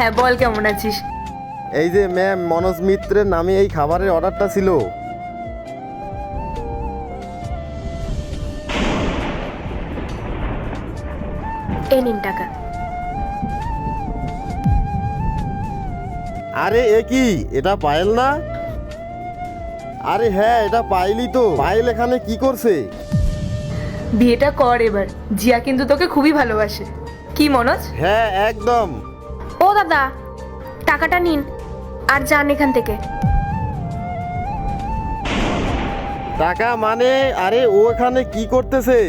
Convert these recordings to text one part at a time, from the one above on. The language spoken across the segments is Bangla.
হ্যাঁ বল, কেমন আছিস? এই যে ম্যাম, মনোজ মিত্রের নামে এই খাবারের অর্ডারটা ছিল। এই নিন টাকা। আরে এ কি, এটা পায়েল না? আরে হ্যাঁ, এটা পায়েলই তো। পায়েল এখানে কি করছে? বিয়েটা কর এবার, জিয়া কিন্তু তোকে খুবই ভালোবাসে। কি মনোজ? হ্যাঁ একদম। ও দাদা, টাকাটা নিন আর যান এখান থেকে। টাকা মানে? আরে ও এখানে কি করতেছে?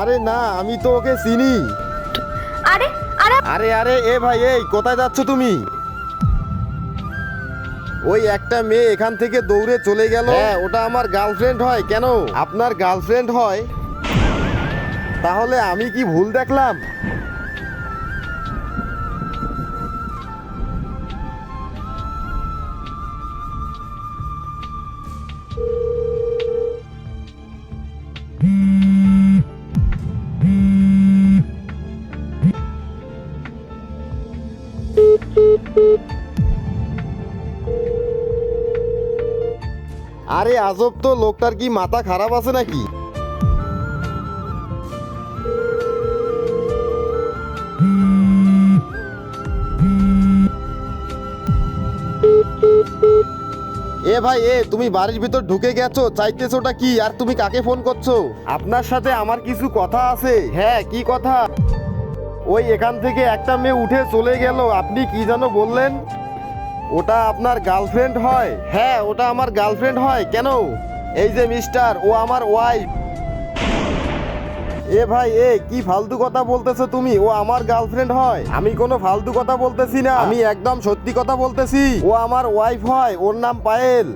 আরে না, আমি তো ওকে চিনি। আরে আরে আরে আরে এ ভাই, এই কোথায় যাচ্ছ তুমি? ওই একটা মেয়ে এখান থেকে দৌড়ে চলে গেল। হ্যাঁ, ওটা আমার গার্লফ্রেন্ড হয়। কেন আপনার গার্লফ্রেন্ড হয়? তাহলে আমি কি ভুল দেখলাম? আরে আজব তো, লোকটার কি মাথা খারাপ আছে নাকি? এ ভাই, তুমি বাড়ির ভিতর ঢুকে গেছো, চাইতেছোটা কি? আর তুমি কাকে ফোন করছো? আপনার সাথে আমার কিছু কথা আছে। হ্যাঁ, কি কথা? ওই এখান থেকে একটা মেয়ে উঠে চলে গেল। আপনি কি যেন বললেন? ওটা আপনার গার্লফ্রেন্ড হয়? হ্যাঁ, ওটা আমার গার্লফ্রেন্ড হয়। কেন? এই যে মিস্টার, ও আমার ওয়াইফ। এ ভাই, কি ফালতু কথা বলতেছো তুমি? ও আমার গার্লফ্রেন্ড হয়? আমি কোনো ফালতু কথা বলতেছি না, আমি একদম সত্যি কথা বলতেছি। ও আমার ওয়াইফ হয়, ওর নাম পায়েল।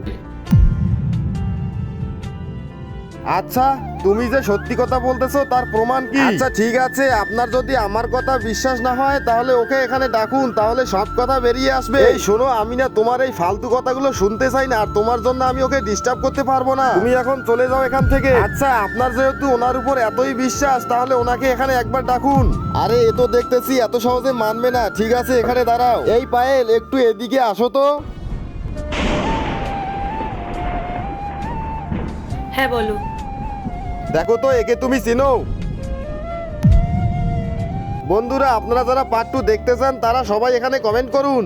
আচ্ছা, তুমি যে সত্যি কথা বলতেছো তার প্রমাণ কি? আচ্ছা ঠিক আছে, আপনার যদি আমার কথা বিশ্বাস না হয় তাহলে ওকে এখানে ডাকুন, তাহলে সব কথা বেরিয়ে আসবে। এই শোনো, আমি না তোমার এই ফালতু কথাগুলো শুনতে চাই না, আর তোমার জন্য আমি ওকে ডিস্টার্ব করতে পারবো না। তুমি এখন চলে যাও এখান থেকে। আচ্ছা, আপনার যেহেতু ওনার উপর এতই বিশ্বাস, তাহলে ওনাকে এখানে একবার ডাকুন। আরে এ তো দেখতেছি এত সহজে মানবে না। ঠিক আছে, এখানে দাঁড়াও। এই পায়েল, একটু এদিকে আসো তো। হ্যাঁ বলো। দেখো তো, একে তুমি চিনো? বন্ধুরা, আপনারা যারা পার্ট 2 দেখতে চান তারা সবাই এখানে কমেন্ট করুন।